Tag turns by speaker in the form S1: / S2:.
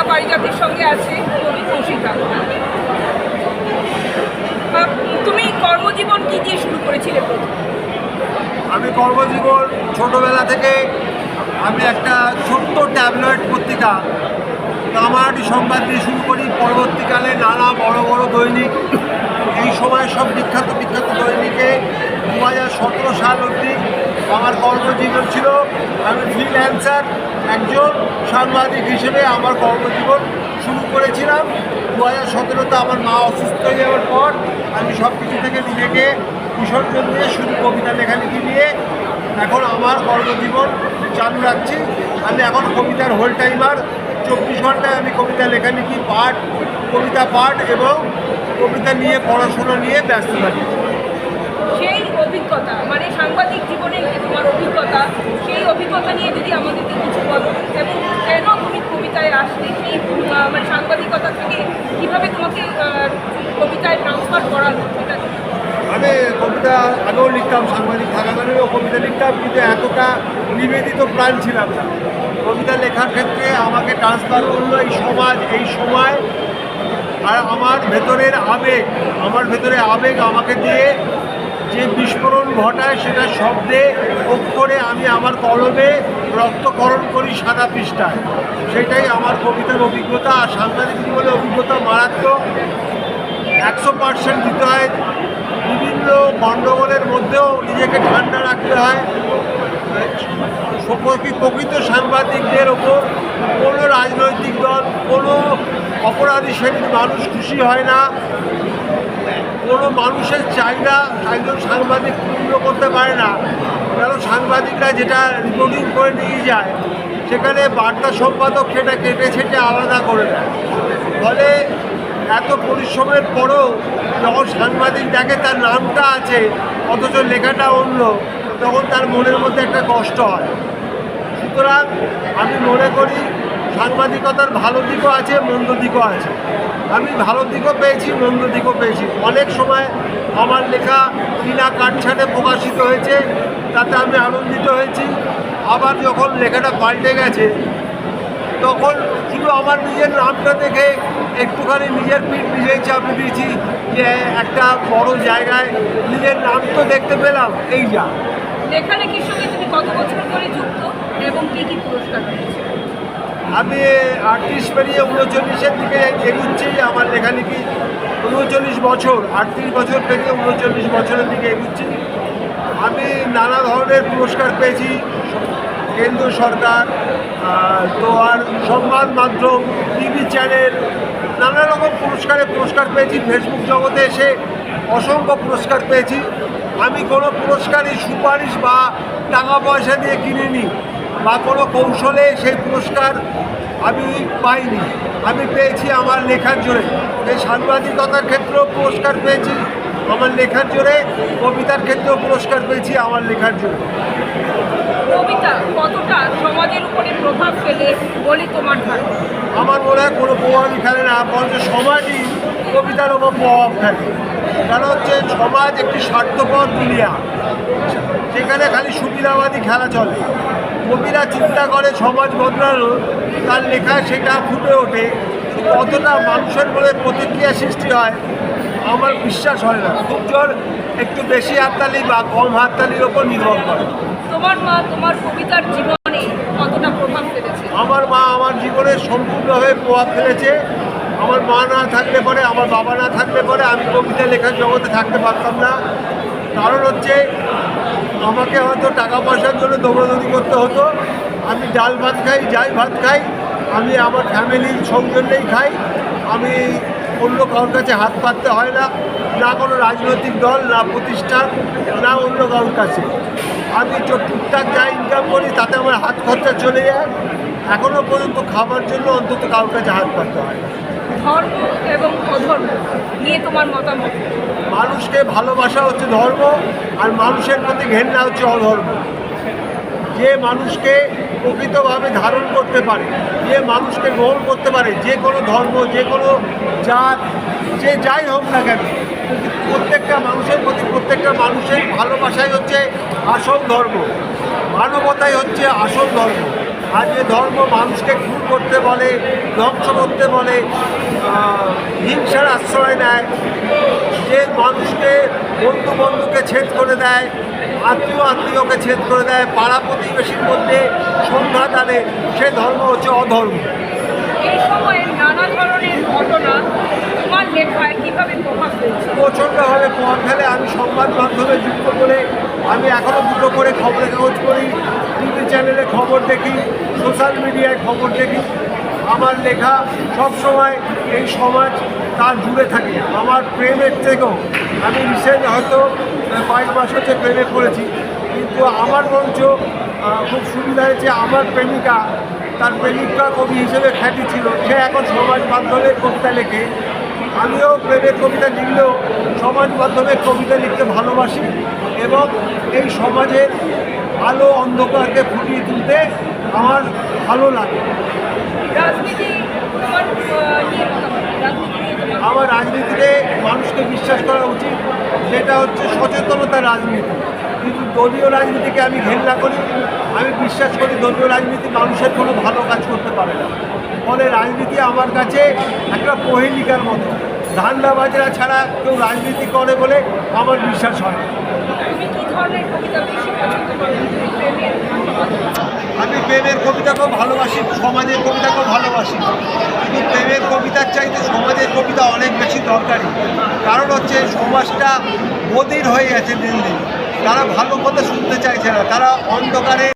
S1: পারিজাতের সঙ্গে আছে কবি কৌশিকা। তুমি কর্মজীবন কি দিয়ে শুরু করেছিলে?
S2: আমি কর্মজীবন ছোটোবেলা থেকে আমি একটা ছোট্ট ট্যাবলয়েড পত্রিকা কামারহাটি সংবাদ দিয়ে শুরু করি। পরবর্তীকালে নানা বড় বড় দৈনিক, এই সময় সব বিখ্যাত বিখ্যাত দৈনিকে 2017 সাল অবধি আমার কর্মজীবন ছিল। আমি ফ্রিল্যান্সার একজন সাংবাদিক হিসেবে আমার কর্মজীবন শুরু করেছিলাম। 2017-তে আমার মা অসুস্থ হয়ে যাওয়ার পর আমি সব কিছু থেকে নিজেকে বিসর্জন দিয়ে শুধু কবিতা লেখালেখি নিয়ে এখন আমার কর্মজীবন চালু রাখছি। আমি এখন কবিতার হোল টাইমার, 24 ঘন্টায় আমি কবিতা লেখালেখি কবিতা পাঠ এবং কবিতা নিয়ে পড়াশোনা নিয়ে ব্যস্ত থাকি।
S1: সেই অভিজ্ঞতা মানে সাংবাদিক জীবনে তোমার অভিজ্ঞতা, সেই অভিজ্ঞতা নিয়ে যদি আমাদেরকে কিছু বলো এবং কেন তুমি কবিতায় আসলে, সেই মানে সাংবাদিকতা থেকে কীভাবে তোমাকে কবিতায় ট্রান্সফার করালো?
S2: আমি কবিতা আগেও লিখতাম, সাংবাদিক থাকাকালীনও কবিতা লিখতাম, কিন্তু এতটা নিবেদিত প্রাণ ছিলাম না। কবিতা লেখার ক্ষেত্রে আমাকে ট্রান্সফার করলো এই সমাজ, এই সময়, আর আমার ভেতরে আবেগ আমাকে দিয়ে যে বিস্ফোরণ ঘটায় সেটা শব্দে অক্ষরে আমি আমার কলমে রক্তকরণ করি সাদা পৃষ্ঠায়। সেটাই আমার কবিতার অভিজ্ঞতা। আর সাংবাদিক জীবনের অভিজ্ঞতা মারাত্মক, 100% দিতে হয়। বিভিন্ন গণ্ডগোলের মধ্যেও নিজেকে ঠান্ডা রাখতে হয়। প্রকৃত সাংবাদিকদের ওপর কোনো রাজনৈতিক দল, কোনো অপরাধী শ্রেণীর মানুষ খুশি হয় না। কোনো মানুষের চাহিদা একজন সাংবাদিক পূর্ণ করতে পারে না, কারণ সাংবাদিকরা যেটা রিপোর্টিং করে নিয়ে যায় সেখানে বার্তা সম্পাদক সেটা কেটে ছেটে আলাদা করে দেয়। ফলে এত পরিশ্রমের পরেও যখন সাংবাদিক দেখে তার নামটা আছে অথচ লেখাটা অন্য, তখন তার মনের মধ্যে একটা কষ্ট হয়। সুতরাং আমি মনে করি সাংবাদিকতার ভালো দিকও আছে, মন্দ দিকও আছে। আমি ভালো দিকও পেয়েছি, মন্দ দিকও পেয়েছি। অনেক সময় আমার লেখা বিনা কাটছাঁটে প্রকাশিত হয়েছে, তাতে আমি আনন্দিত হয়েছি। আবার যখন লেখাটা পাল্টে গেছে তখন শুধু আমার নিজের নামটা দেখে একটুখানি নিজের পিঠ নিজেই চাপিয়ে দিয়েছি যে একটা বড় জায়গায় নিজের নাম তো দেখতে পেলাম। এই যা।
S1: লেখালেখির সঙ্গে তুমি কত বছর ধরে যুক্ত এবং কী কী পুরস্কার পেয়েছো?
S2: আমি 38 পেরিয়ে 39-এর দিকে এগুচ্ছি। আমার লেখালেখি 39 বছর, 38 বছর পেরিয়ে 39 বছরের দিকে এগুচ্ছি। আমি নানা ধরনের পুরস্কার পেয়েছি, কেন্দ্র সরকার তো আর সংবাদ মাধ্যম, টিভি চ্যানেল, নানা রকম পুরস্কার পেয়েছি। ফেসবুক জগতে এসে অসংখ্য পুরস্কার পেয়েছি। আমি কোনো পুরস্কারই সুপারিশ বা টাকা পয়সা দিয়ে কিনিনি বা কোনো কৌশলে সেই পুরস্কার আমি পাইনি। আমি পেয়েছি আমার লেখার জোরে। এই সাংবাদিকতার ক্ষেত্রেও পুরস্কার পেয়েছি আমার লেখার জোরে, কবিতার ক্ষেত্রেও পুরস্কার পেয়েছি আমার লেখার জোরে।
S1: কবিতা কতটা সমাজের উপরে প্রভাব ফেলে বলে তোমার ধারণা?
S2: আমার মনে হয় কোনো প্রভাবই ফেলে না, বরঞ্চ সমাজই কবিতার ওপর প্রভাব ফেলে। কারণ হচ্ছে সমাজ একটি স্বার্থপর দুনিয়া, যেখানে খালি সুবিধাবাদী খেলা চলে। কবিরা চিন্তা করে সমাজ বদলানো, তার লেখায় সেটা ফুটে ওঠে, কতটা মানুষের মনে প্রতিক্রিয়া সৃষ্টি হয় আমার বিশ্বাস হয় না। খুব জোর একটু বেশি হাততালি বা কম হাততালির ওপর নির্ভর করে।
S1: তোমার মা তোমার কবিতার জীবনে কতটা প্রভাব ফেলেছে?
S2: আমার মা আমার জীবনে সম্পূর্ণভাবে প্রভাব ফেলেছে। আমার মা না থাকলে পরে, আমার বাবা না থাকলে পরে আমি কবিতা লেখার জগতে থাকতে পারতাম না। কারণ হচ্ছে আমাকে হয়তো টাকা পয়সার জন্য দৌড়াদৌড়ি করতে হতো। আমি ডাল ভাত খাই, যাই ভাত খাই, আমি আমার ফ্যামিলির সৌজন্যেই খাই। আমি অন্য কারোর কাছে হাত পাততে হয় না, না কোনো রাজনৈতিক দল, না প্রতিষ্ঠান, না অন্য কারোর কাছে। আমি টুকটাক যা ইনকাম করি তাতে আমার হাত খরচা চলে যায়। এখনও পর্যন্ত খাবার জন্য অন্তত কারোর কাছে হাত পাততে হয় না।
S1: ধর্ম এবং অধর্ম নিয়ে তোমার মতামত?
S2: মানুষকে ভালোবাসা হচ্ছে ধর্ম, আর মানুষের প্রতি ঘেন্না হচ্ছে অধর্ম। যে মানুষকে প্রকৃতভাবে ধারণ করতে পারে, যে মানুষকে গ্রহণ করতে পারে, যে কোনো ধর্ম, যে কোনো জাত, যে যাই হোক না কেন, প্রত্যেকটা মানুষের প্রতি প্রত্যেকটা মানুষের ভালোবাসাই হচ্ছে আসল ধর্ম, মানবতাই হচ্ছে আসল ধর্ম। আর যে ধর্ম মানুষকে খুন করতে বলে, ধ্বংস করতে বলে, হিংসার আশ্রয় নেয়, যে মানুষকে বন্ধুকে ছেদ করে দেয়, আত্মীয়কে ছেদ করে দেয়, পাড়া প্রতিবেশীর মধ্যে সংঘাত আনে, সে ধর্ম হচ্ছে অধর্ম।
S1: এই সময়ের নানা ধরনের ঘটনা তোমার লেখায় কীভাবে প্রভাব ফেলছে?
S2: প্রচণ্ডভাবে প্রভাব ফেলে। আমি সংবাদ মাধ্যমে যুক্ত করে আমি এখনও দুটো করে খবরের কাগজ পড়ি, টিভি চ্যানেলে খবর দেখি, সোশ্যাল মিডিয়ায় খবর দেখি। আমার লেখা সবসময় এই সমাজ তার জুড়ে থাকে। আমার প্রেমের থেকেও আমি রিসেন্ট হয়তো 5 মাস হচ্ছে প্রেমে পড়েছি, কিন্তু আমার মঞ্চ খুব সুবিধা হয়েছে। আমার প্রেমিকা, তার প্রেমিকা কবি হিসেবে খ্যাতি ছিল, সে এখন সমাজ মাধ্যমে কবিতা লেখে। আমিও প্রেমের কবিতা লিখলেও সমাজ মাধ্যমে কবিতা লিখতে ভালোবাসি এবং এই সমাজের আলো অন্ধকারকে ফুটিয়ে তুলতে আমার ভালো লাগে।
S1: রাজনীতি তোমার নিয়ে মতামত, রাজনীতি নিয়ে তোমার
S2: আমার রাজনীতিতে মানুষকে বিশ্বাস করা উচিত, যেটা হচ্ছে সচেতনতার রাজনীতি। কিন্তু দলীয় রাজনীতিকে আমি ঘেন্না করি। আমি বিশ্বাস করি দলীয় রাজনীতি মানুষের কোনো ভালো কাজ করতে পারে না। ফলে রাজনীতি আমার কাছে একটা প্রহেলিকার মতো। ধান্দাবাজরা ছাড়া কেউ রাজনীতি করে বলে আমার বিশ্বাস হয় না।
S1: তুমি কী ধরনের কবিতা বেশি পছন্দ করো? প্রেমের,
S2: আমি প্রেমের কবিতাকেও ভালোবাসি, সমাজের কবিতাকেও ভালোবাসি, কিন্তু প্রেমের কবিতার চাইতে সমাজের কবিতা অনেক বেশি দরকারি। কারণ হচ্ছে সমাজটা বধির হয়ে গেছে দিন দিন। তারা ভালো কথা শুনতে চাইছে না, তারা অন্ধকারে